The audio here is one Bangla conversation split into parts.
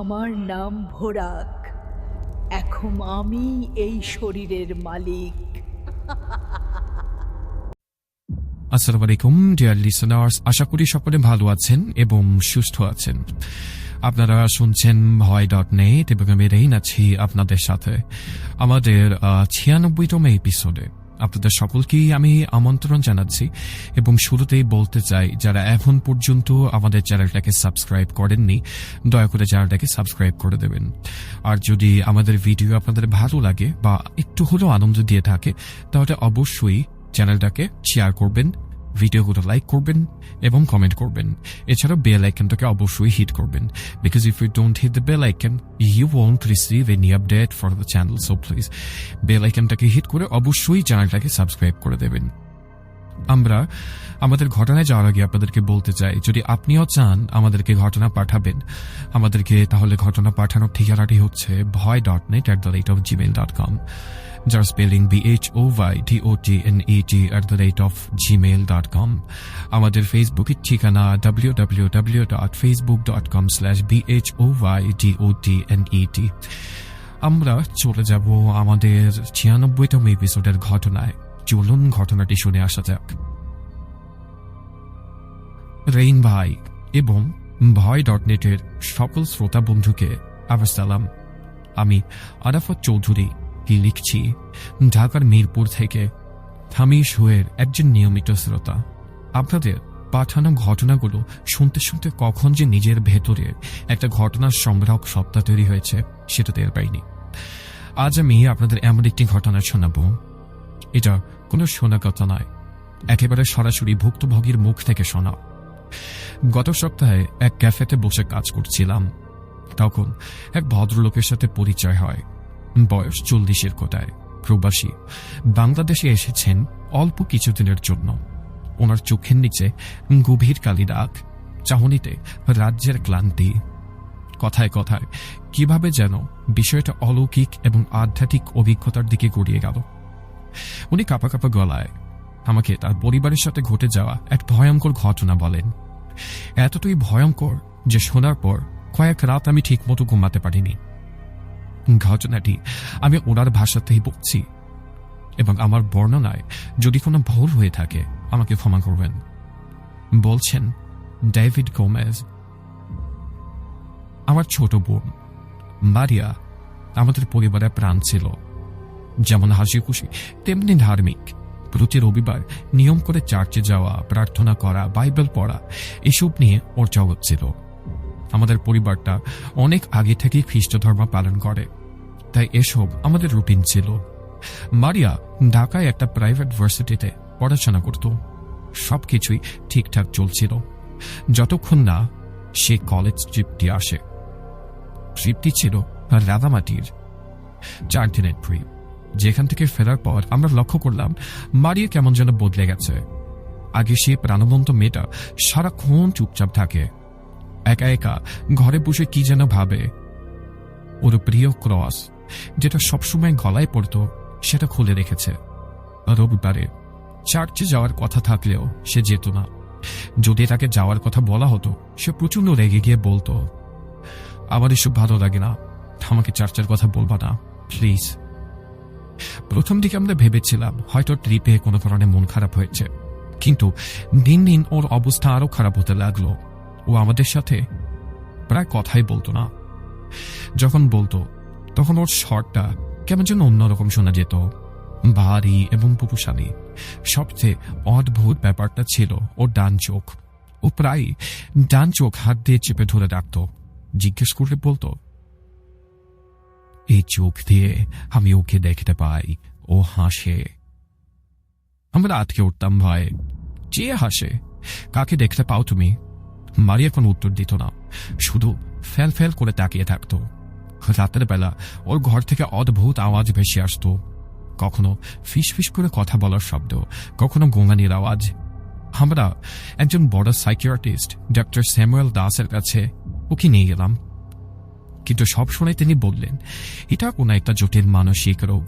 আমার নাম ভোরাক। এখন আমি এই শরীরের মালিক। আসসালামু আলাইকুম ডিয়ার লিসনার্স, আশা করি সকলে ভালো আছেন এবং সুস্থ আছেন। আপনারা শুনছেন ভয়.net এবং আমি রেইন আছি আপনাদের সাথে আমাদের 96তম এপিসোডে। আপনাদের সকলকেই আমি আমন্ত্রণ জানাচ্ছি এবং শুরুতেই বলতে চাই, যারা এখন পর্যন্ত আমাদের চ্যানেলটাকে সাবস্ক্রাইব করেননি, দয়া করে চ্যানেলটাকে সাবস্ক্রাইব করে দেবেন। আর যদি আমাদের ভিডিও আপনাদের ভালো লাগে বা একটু হলেও আনন্দ দিয়ে থাকে, তাহলে অবশ্যই চ্যানেলটাকে শেয়ার করবেন, ভিডিওগুলো লাইক করবেন এবং কমেন্ট করবেন। এছাড়াও বেল আইকনটাকে অবশ্যই হিট করবেন, because if you don't hit the bell icon you won't receive any update for the channel. So please bell আইকনটাকে হিট করে অবশ্যই চ্যানেলটাকে সাবস্ক্রাইব করে দেবেন। আমরা আমাদের ঘটনায় যাওয়ার আগে আপনাদেরকে বলতে চাই, যদি আপনিও চান আমাদেরকে ঘটনা পাঠাবেন আমাদেরকে, তাহলে ঘটনা পাঠানোর ঠিকানাটি হচ্ছে voy.net@gmail.com, যার স্পেলিং BHOYDOTNET@gmail.com। আমাদের ফেসবুকের ঠিকানা www.facebook.com/BHOYDOTNET। আমরা চলে যাব আমাদের 96তম এপিসোডের ঘটনায়। চলুন ঘটনাটি শুনে আসা যাক। রেইন ভাই এবং ভয়.net-এর সকল শ্রোতা বন্ধুকে আমার সালাম। আমি আরাফাত চৌধুরী কি লিখছি ঢাকার মিরপুর থেকে। আমি শোয়ের একজন নিয়মিত শ্রোতা। আপনাদের পাঠানো ঘটনাগুলো শুনতে শুনতে কখন যে নিজের ভেতরে একটা ঘটনার সম্রাট সত্তা তৈরি হয়েছে সেটা টের পাইনি। আজ আমি আপনাদের এমন একটি ঘটনা শোনাব, এটা কোনো শোনা কথা নয়, একেবারে সরাসরি ভুক্তভোগীর মুখ থেকে শোনা। গত সপ্তাহে এক ক্যাফেতে বসে কাজ করছিলাম, তখন এক ভদ্রলোকের সাথে পরিচয় হয়। বয়স 40-এর কোটায়, প্রবাসী, বাংলাদেশে এসেছেন অল্প কিছুদিনের জন্য। ওনার চোখের নিচে গভীর কালি দাগ, চাহনিতে রাজ্যের ক্লান্তি। কথায় কথায় কিভাবে যেন বিষয়টা অলৌকিক এবং আধ্যাত্মিক অভিজ্ঞতার দিকে গড়িয়ে গেল। উনি কাঁপা কাঁপা গলায় আমাকে তার পরিবারের সাথে ঘটে যাওয়া এক ভয়ঙ্কর ঘটনা বলেন। এতটাই ভয়ঙ্কর যে শোনার পর কয়েক রাত আমি ঠিকমতো ঘুমাতে পারিনি। ঘটনাটি আমি ওনার ভাষাতেই বলছি এবং আমার বর্ণনায় যদি কোনো ভুল হয়ে থাকে আমাকে ক্ষমা করবেন। বলছেন ডেভিড গোমেজ। আমার ছোট বোন মারিয়া আমাদের পরিবারের প্রাণ ছিল। যেমন হাসি খুশি তেমনি ধার্মিক। প্রতি রবিবার নিয়ম করে চার্চে যাওয়া, প্রার্থনা করা, বাইবেল পড়া, এসব নিয়ে ওর জগৎ ছিল। আমাদের পরিবারটা অনেক আগে থেকেই খ্রিস্ট ধর্ম পালন করে, তাই এসব আমাদের রুটিন ছিল। মারিয়া ঢাকায় একটা প্রাইভেট ভার্সিটিতে পড়াশোনা করত। সবকিছুই ঠিকঠাক চলছিল যতক্ষণ না সে কলেজ ট্রিপটি আসে। ট্রিপটি ছিল রাঙামাটির 4 দিনের ট্রিপ। যেখান থেকে ফেরার পর আমরা লক্ষ্য করলাম মারিয়া কেমন যেন বদলে গেছে। আগে সে প্রাণবন্ত মেয়েটা সারাক্ষণ চুপচাপ থাকে, একা একা ঘরে বসে কি যেন ভাবে। ওর প্রিয় ক্রস, যেটা সবসময় গলায় পড়ত, সেটা খুলে রেখেছে। রবিবারে চার্চে যাওয়ার কথা থাকলেও সে যেত না। যদি তাকে যাওয়ার কথা বলা হতো সে প্রচন্ড রেগে গিয়ে বলতো, আমার এসব ভালো লাগে না, আমাকে চার্চের কথা বলবা না প্লিজ। প্রথম দিকে আমরা ভেবেছিলাম হয়তো ট্রিপে কোনো কারণে মন খারাপ হয়েছে, কিন্তু দিন দিন ওর অবস্থা আরো খারাপ হতে লাগলো। ও আমাদের সাথে প্রায় কথাই বলতো না। যখন বলতো তখন ওর স্বরটা কেমন যেন অন্যরকম শোনা যেত, ভারী এবং পুরুষালী। সবচেয়ে অদ্ভুত ব্যাপারটা ছিল ওর ডান চোখ। ও প্রায় ডান চোখ হাত দিয়ে চেপে ধরে রাখত। জিজ্ঞেস করলে বলতো, এই চোখ দিয়ে আমি ওকে দেখতে পাই, ও হাসে। আমরা আটকে উঠতাম ভয়ে, যে হাসে, কাকে দেখতে পাও তুমি? মারিয়া কোনো উত্তর দিত না, শুধু ফেল ফেল করে তাকিয়ে থাকত। রাতের বেলা ওর ঘর থেকে অদ্ভুত আওয়াজ ভেসে আসত, কখনো ফিস ফিস করে কথা বলার শব্দ, কখনো গোঙানির আওয়াজ। আমরা একজন বড় সাইকিয়াট্রিস্ট ডক্টর স্যামুয়েল দাসের কাছে ওকে নিয়ে গেলাম, কিন্তু সব সময় তিনি বললেন এটা কোনো একটা জটিল মানসিক রোগ,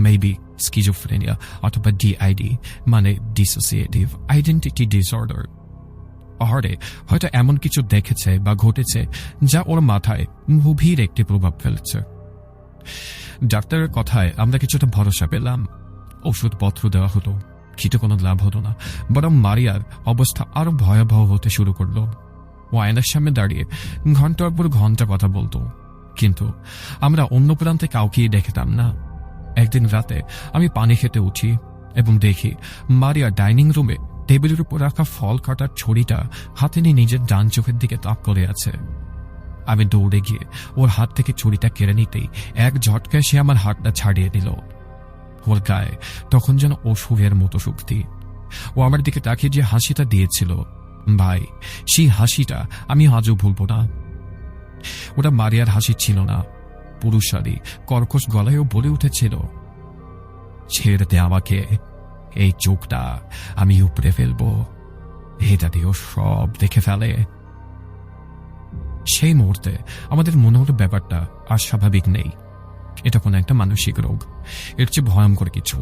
মেবি স্কিজোফ্রেনিয়া অথবা ডিআইডি, মানে ডিসোসিয়েটিভ আইডেন্টিটি ডিসঅর্ডার। পাহাড়ে হয়তো এমন কিছু দেখেছে বা ঘটেছে যা ওর মাথায় গভীর একটি প্রভাব ফেলেছে। ডাক্তারের কথায় আমরা কিছুটা ভরসা পেলাম। ওষুধপত্র দেওয়া হলো, কিন্তু কোনো লাভ হলো না, বরং মারিয়ার অবস্থা আরো ভয়াবহ হতে শুরু করলো। ও আয়নার সামনে দাঁড়িয়ে ঘন্টার পর ঘন্টা কথা বলতো, কিন্তু আমরা অন্য প্রান্তে কাউকেই দেখতাম না। একদিন রাতে আমি পানি খেতে উঠি এবং দেখি মারিয়া ডাইনিং রুমে টেবিলের উপর রাখা ফল কাটার ছড়িটা হাতে নিয়ে নিজের ডান চোখের দিকে তাক করে আছে। আমি দৌড়ে গিয়ে ওর হাত থেকে ছুরিটা কেড়ে নিতেই এক ঝটকায় সে আমার হাতটা ছাড়িয়ে দিল। ওর গায়ে তখন যেন অসুরের মতো শক্তি। ও আমার দিকে তাকিয়ে যে হাসিটা দিয়েছিল, ভাই, সেই হাসিটা আমি আজও ভুলব না। ওটা মারিয়ার হাসি ছিল না, পুরুষালী কর্কশ গলায়ও বলে উঠেছিল, ছেড়ে দে আমাকে, এই চোখটা আমি উপড়ে ফেলবো, এটা দিয়েও সব দেখে ফেলে। সেই মুহূর্তে আমাদের মনে হলো ব্যাপারটা আর স্বাভাবিক নেই, এটা কোনো একটা মানসিক রোগ, এর চেয়ে ভয়ঙ্কর কিছু।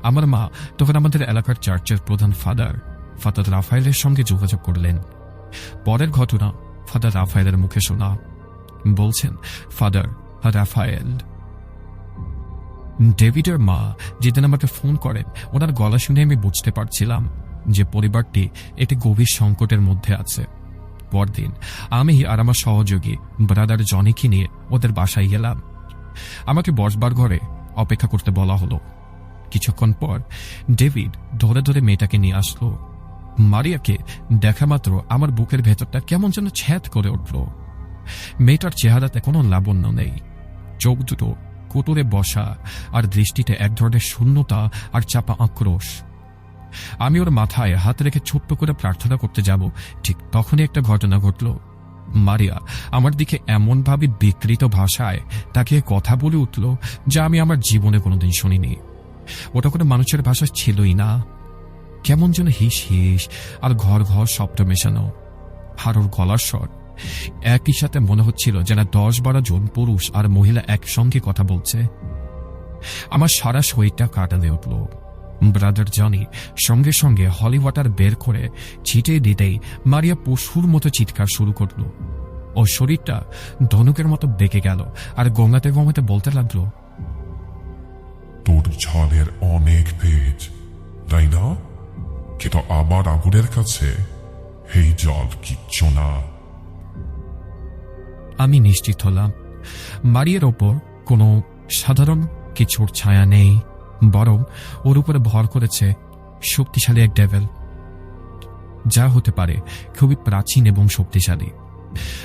আমার মা তখন আমাদের এলাকার চার্চের প্রধান ফাদার রাফায়েলের সঙ্গে যোগাযোগ করলেন। পরের ঘটনা ফাদার রাফায়েলের মুখে শোনা। বলছেন, ফাদার রাফায়েল। ডেভিডের মা যেদিন আমাকে ফোন করেন, ওনার গলা শুনে আমি বুঝতে পারছিলাম যে পরিবারটি একটি গভীর সংকটের মধ্যে আছে। পরদিন আমি আর আমার সহযোগী ব্রাদার জনিকে নিয়ে ওদের বাসায় গেলাম। আমাকে বসবার ঘরে অপেক্ষা করতে বলা হলো। কিছুক্ষণ পর ডেভিড ধরে ধরে মেয়েটাকে নিয়ে আসলো। মারিয়াকে দেখা মাত্র আমার বুকের ভেতরটা কেমন যেন ছ্যাদ করে উঠল। মেয়েটার চেহারাতে কোনো লাবণ্য নেই, চোখ দুটো কোটরে বসা, আর দৃষ্টিতে এক ধরনের শূন্যতা আর চাপা আক্রোশ। আমি ওর মাথায় হাত রেখে ছোট্ট করে প্রার্থনা করতে যাব, ঠিক তখনই একটা ঘটনা ঘটল। মারিয়া আমার দিকে এমনভাবে বিকৃত ভাষায় তাকে কথা বলে উঠল যা আমি আমার জীবনে কোনোদিন শুনিনি। ওটা কোনো মানুষের ভাষা ছিলই না, কেমন যেন হিস হিস আর ঘর ঘর শব্দ মেশানো। আর ওর গলার স্বর একই সাথে মনে হচ্ছিল যেন 10-12 জন পুরুষ আর মহিলা একসঙ্গে কথা বলছে। আমার সারা শরীরটা কাঁটাতে উঠল। ব্রাদার জনি সঙ্গে সঙ্গে হলি ওয়াটার বের করে ছিটিয়ে দিতেই মারিয়া পশুর মতো চিৎকার শুরু করল। ওর শরীরটা ধনুকের মতো বেঁকে গেল আর গঙ্গাতে গঙ্গাতে বলতে লাগলো, তোর ঝড়ের অনেক পেজ, তাই না? কিন্তু আমার আগুনের কাছে এই জল কিচ্ছু না। আমি নিশ্চিত হলাম মারিয়ার ওপর কোনো সাধারণ কিছুর ছায়া নেই, বরং ওর উপরে ভর করেছে শক্তিশালী এক ডেভিল, যা হতে পারে খুবই প্রাচীন এবং শক্তিশালী।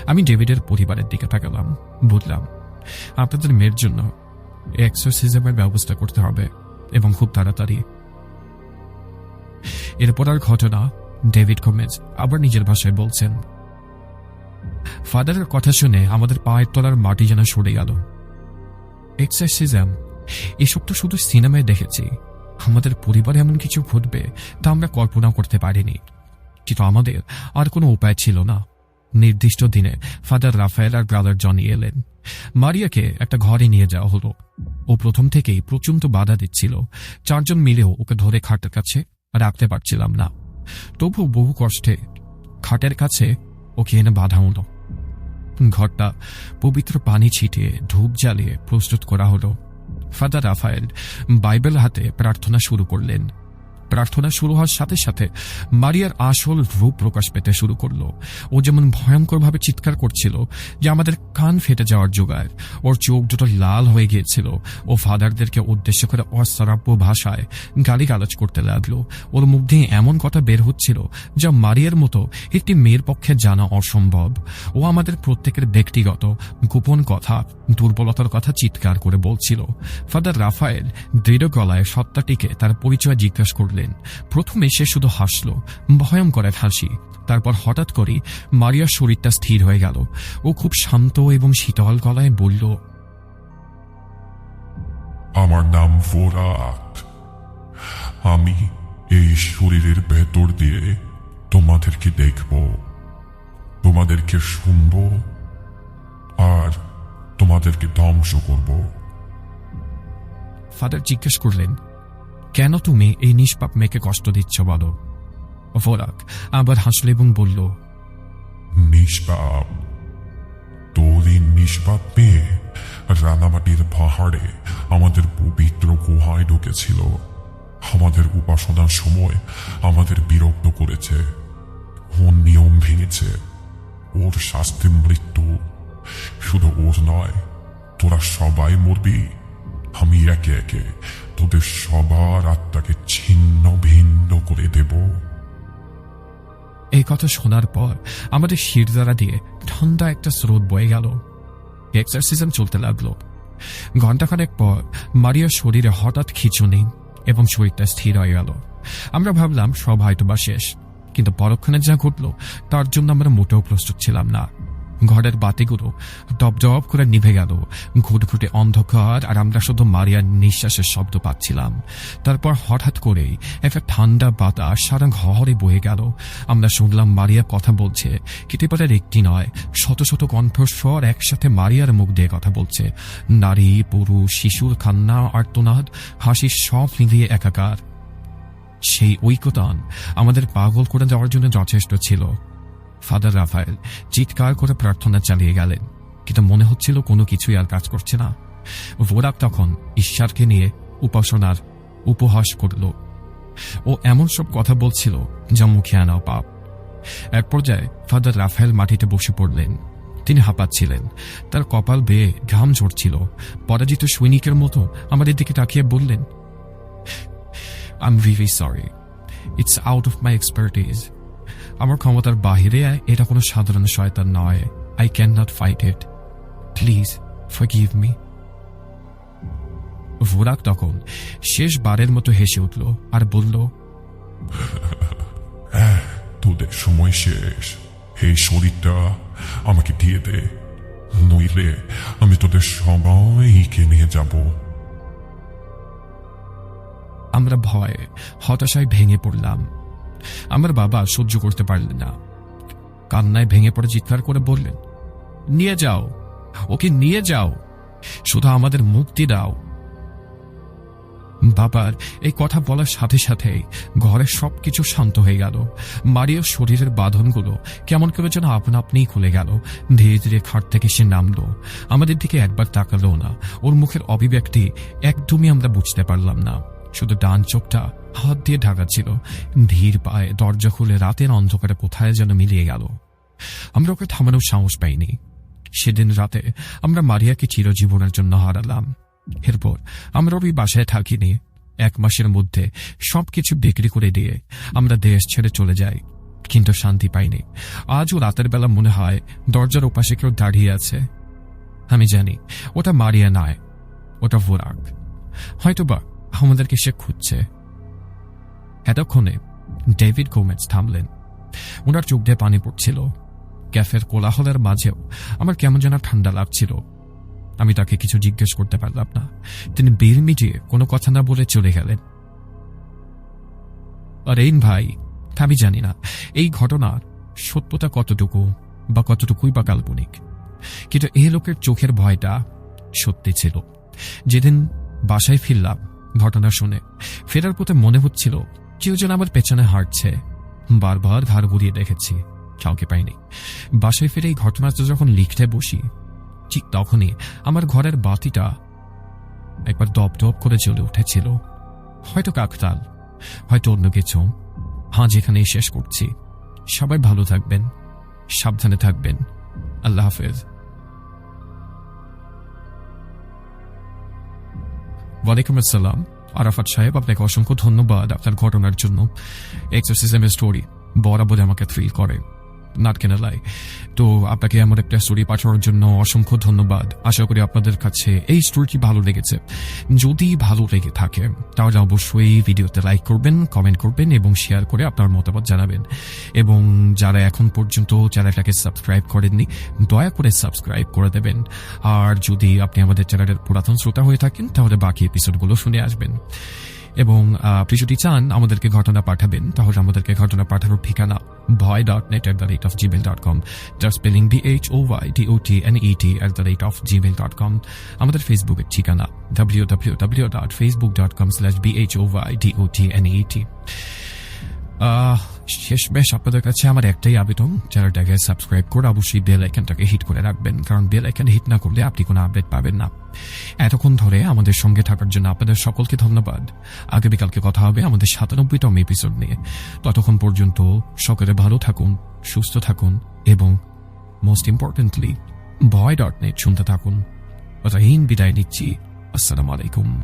আমি ডেভিডের পরিবারের দিকে তাকালাম, বুঝলাম আপনাদের মেয়ের জন্য এক্সোরসিজমের ব্যবস্থা করতে হবে, এবং খুব তাড়াতাড়ি। এরপর আর ঘটনা ডেভিড গোমেজ আবার নিজের ভাষায় বলছেন, ফাদারের কথা শুনে আমাদের পায়ের তলার মাটি যেন সরে গেল। এক্সোরসিজম এসব তো শুধু সিনেমায় দেখেছি, আমাদের পরিবারে এমন কিছু ঘটবে তা আমরা কল্পনা করতে পারিনি। কিন্তু আমাদের আর কোনো উপায় ছিল না। নির্দিষ্ট দিনে ফাদার রাফায়েল আর ব্রাদার জনি এলেন। মারিয়াকে একটা ঘরে নিয়ে যাওয়া হলো। ও প্রথম থেকেই প্রচণ্ড বাধা দিচ্ছিল। 4 জন মিলেও ওকে ধরে খাটের কাছে রাখতে পারছিলাম না। তবু বহু কষ্টে খাটের কাছে ওকে এনে বাধা হলো। ঘরটা পবিত্র পানি ছিটিয়ে ধূপ জ্বালিয়ে প্রস্তুত করা হলো। ফাদার রাফায়েল বাইবেল হাতে প্রার্থনা শুরু করলেন। প্রার্থনা শুরু হওয়ার সাথে সাথে মারিয়ার আসল রূপ প্রকাশ পেতে শুরু করলো। ও যেমন ভয়ঙ্করভাবে চিৎকার করছিল যে আমাদের কান ফেটে যাওয়ার জোগাড়। ওর চোখ দুটো লাল হয়ে গিয়েছিল। ও ফাদারদেরকে উদ্দেশ্য করে অশ্রাব্য ভাষায় গালিগালাজ করতে লাগলো। ওর মুখ দিয়ে এমন কথা বের হচ্ছিল যা মারিয়ার মতো একটি মেয়ের পক্ষে জানা অসম্ভব। ও আমাদের প্রত্যেকের ব্যক্তিগত গোপন কথা, দুর্বলতার কথা চিৎকার করে বলছিল। ফাদার রাফায়েল দৃঢ় গলায় সত্তাটিকে তার পরিচয় জিজ্ঞাসা করলেন। প্রথমে সে শুধু হাসল, ভয়ঙ্কর এক হাসি। তারপর হঠাৎ করে মারিয়ার শরীরটা স্থির হয়ে গেল। ও খুব শান্ত এবং শীতল গলায় বলল, আমার নাম ভোরাক। আমি এই শরীরের ভেতর দিয়ে তোমাদেরকে দেখব, তোমাদেরকে শুনব আর তোমাদেরকে ধ্বংস করব। ফাদার জিজ্ঞেস করলেন, কেন তুমি এই নিষ্পাপ মেয়েকে কষ্ট দিচ্ছ বলো? ভোরাক আবার হাসল এবং বলল, নিষ্পাপ। তোর এই নিষ্পাপ পেয়ে রানামাটির পাহাড়ে আমাদের পবিত্র গুহায় ঢুকেছিল। আমাদের উপাসনার সময় আমাদের বিরক্ত করেছে, ওর নিয়ম ভেঙেছে। ওর শাস্তি মৃত্যু। শুধু ওর নয়, তোরা সবাই মরবি। আমি একে একে তোদের সবার আত্মাকে ছিন্ন ভিন্ন করে দেব। এই কথা শোনার পর আমাদের শিরদাঁড়া দিয়ে ঠান্ডা একটা স্রোত বয়ে গেল। এক্সারসাইজ চলতে লাগলো। ঘণ্টাখানেক পর মারিয়ার শরীরে হঠাৎ খিঁচুনি এবং শরীরটা স্থির হয়ে গেল। আমরা ভাবলাম সব হয়তো বা শেষ, কিন্তু পরক্ষণে যা ঘটল তার জন্য আমরা মোটেও প্রস্তুত ছিলাম না। ঘরের বাতিগুলো ডব করে নিভে গেল। ঘুটঘুটে অন্ধকার, আর আমরা শুধু মারিয়ার নিঃশ্বাসের শব্দ পাচ্ছিলাম। তারপর হঠাৎ করেই একটা ঠান্ডা বাতাস সারা ঘরে বয়ে গেল। আমরা শুনলাম মারিয়া কথা বলছে। কেটেপাটের একটি নয়, শত শত কণ্ঠস্বর একসাথে মারিয়ার মুখ দিয়ে কথা বলছে। নারী, পুরুষ, শিশুর কান্না, আর্তনাদ, হাসি সব মিলিয়ে একাকার। সেই ঐক্যতান আমাদের পাগল করে যাওয়ার জন্য যথেষ্ট ছিল। ফাদার রাফায়েল চিৎকার করে প্রার্থনা চালিয়ে গেলেন, কিন্তু মনে হচ্ছিল কোনো কিছুই আর কাজ করছে না। ভোরাক তখন ঈশ্বরকে নিয়ে উপাসনার উপহাস করল। ও এমন সব কথা বলছিল যা মুখে আনাও পাপ। এক পর্যায়ে ফাদার রাফায়েল মাটিতে বসে পড়লেন। তিনি হাঁপাচ্ছিলেন, তার কপাল বেয়ে ঘাম ঝরছিল। পরাজিত সৈনিকের মতো আমাদের দিকে তাকিয়ে বললেন, I'm really sorry. It's out of my expertise. আমার ক্ষমতার বাহিরে এটা কোনো সাধারণ শয়তান নয়। I cannot fight it. Please forgive me. ভোরাক তখন শেষবারের মতো হেসে উঠল আর বলল, তোদের সময় শেষ। এই শরীরটা আমাকে দিয়ে দে, নইলে আমি তোদের সবাইকে নিয়ে যাব। আমরা ভয়ে হতাশায় ভেঙে পড়লাম। আমার বাবা সহ্য করতে পারলেন না। কান্নায় ভেঙে পড়ে চিৎকার করে বললেন, নিয়ে যাও, ওকে নিয়ে যাও, শুধু আমাদের মুক্তি দাও। বাবার এই কথা বলার সাথে সাথেই ঘরের সবকিছু শান্ত হয়ে গেল। মারিয়ার শরীরের বাঁধনগুলো কেমন করে যেন আপনা আপনিই খুলে গেল। ধীরে ধীরে খাট থেকে সে নামলো। আমাদের দিকে একবার তাকালো না। ওর মুখের অভিব্যক্তি একদমই আমরা বুঝতে পারলাম না। শুধু ডান চোখটা হাত দিয়ে ঢাকা ছিল। ধীর পায়ে দরজা খুলে রাতের অন্ধকারে কোথায় যেন মিলিয়ে গেল। আমরা ওকে থামানোর সাহস পাইনি। সেদিন রাতে আমরা মারিয়াকে চিরজীবনের জন্য হারালাম। এরপর আমরা ওই বাসায় থাকিনি। 1 মাসের মধ্যে সবকিছু বিক্রি করে দিয়ে আমরা দেশ ছেড়ে চলে যাই, কিন্তু শান্তি পাইনি। আজও রাতের বেলা মনে হয় দরজার ওপাশে কেউ দাঁড়িয়ে আছে। আমি জানি ওটা মারিয়া নয়, ওটা ভোরাক। হয়তোবা আমাদেরকে সে খুঁজছে। এতক্ষণে ডেভিড গোমেজ থামলেন। ওনার চোখ দিয়ে পানি পড়ছিল। ক্যাফের কোলাহলের মাঝেও আমার কেমন যেন ঠান্ডা লাগছিল। আমি তাকে কিছু জিজ্ঞেস করতে পারলাম না। তিনি বিল মিটিয়ে কোনো কথা না বলে চলে গেলেন। আর এই ভাই, আমি জানি না এই ঘটনার সত্যতা কতটুকু বা কতটুকুই বা কাল্পনিক, কিন্তু এই লোকের চোখের ভয়টা সত্যি ছিল। যেদিন বাসায় ফিরলাম ঘটনা শুনে, ফেরার পথে মনে হচ্ছিল কেউ যেন আমার পেছনে হাঁটছে। বারবার ঘাড় ঘুরিয়ে দেখেছি, কাউকে পাইনি। বাসায় ফিরে এই ঘটনাটা যখন লিখতে বসি, ঠিক তখনই আমার ঘরের বাতিটা একবার দপ দপ করে জ্বলে উঠেছিল। হয়তো কাকতাল, হয়তো অন্য কিছু। হ্যাঁ, যেখানেই শেষ করছি। সবাই ভালো থাকবেন, সাবধানে থাকবেন। আল্লাহ হাফেজ। ওয়ালাইকুম আসসালাম আরাফাত সাহেব, আপনাকে অসংখ্য ধন্যবাদ আপনার ঘটনার জন্য। এক্সোরসিজমের স্টোরি বরাবর আমাকে থ্রিল করে, নট ক্যান লাই। তো আপনাকে আমার একটা স্টোরি পাঠানোর জন্য অসংখ্য ধন্যবাদ। আশা করি আপনাদের কাছে এই স্টোরিটি ভালো লেগেছে। যদি ভালো লেগে থাকে তাহলে অবশ্যই ভিডিওতে লাইক করবেন, কমেন্ট করবেন এবং শেয়ার করে আপনার মতামত জানাবেন। এবং যারা এখন পর্যন্ত চ্যানেলটাকে সাবস্ক্রাইব করেননি, দয়া করে সাবস্ক্রাইব করে দেবেন। আর যদি আপনি আমাদের চ্যানেলের পুরাতন শ্রোতা হয়ে থাকেন তাহলে বাকি এপিসোডগুলো শুনে আসবেন। এবং আপনি যদি চান আমাদেরকে ঘটনা পাঠাবেন, তাহলে আমাদেরকে ঘটনা পাঠানোর ঠিকানা bhoy.net@gmail.com, যার স্পেলিং BHOYDOTNET@gmail.com। আমাদের ফেসবুকের ঠিকানা www.facebook.com/bhoydotnet। শেষমেশ আপনাদের কাছে আমার একটাই আবেদন, চ্যানেলটাকে সাবস্ক্রাইব করে অবশ্যই বেল আইকনটাকে হিট করে রাখবেন, কারণ বেল আইকন হিট না করলে আপনি কোনো আপডেট পাবেন না। এতক্ষণ ধরে আমাদের সঙ্গে থাকার জন্য আপনাদের সকলকে ধন্যবাদ। আগামীকালকে কথা হবে আমাদের ৯৭তম এপিসোড নিয়ে। ততক্ষণ পর্যন্ত সকলে ভালো থাকুন, সুস্থ থাকুন এবং মোস্ট ইম্পর্টেন্টলি ভয়.net শুনতে থাকুন। বিদায় নিচ্ছি। আসসালামু আলাইকুম।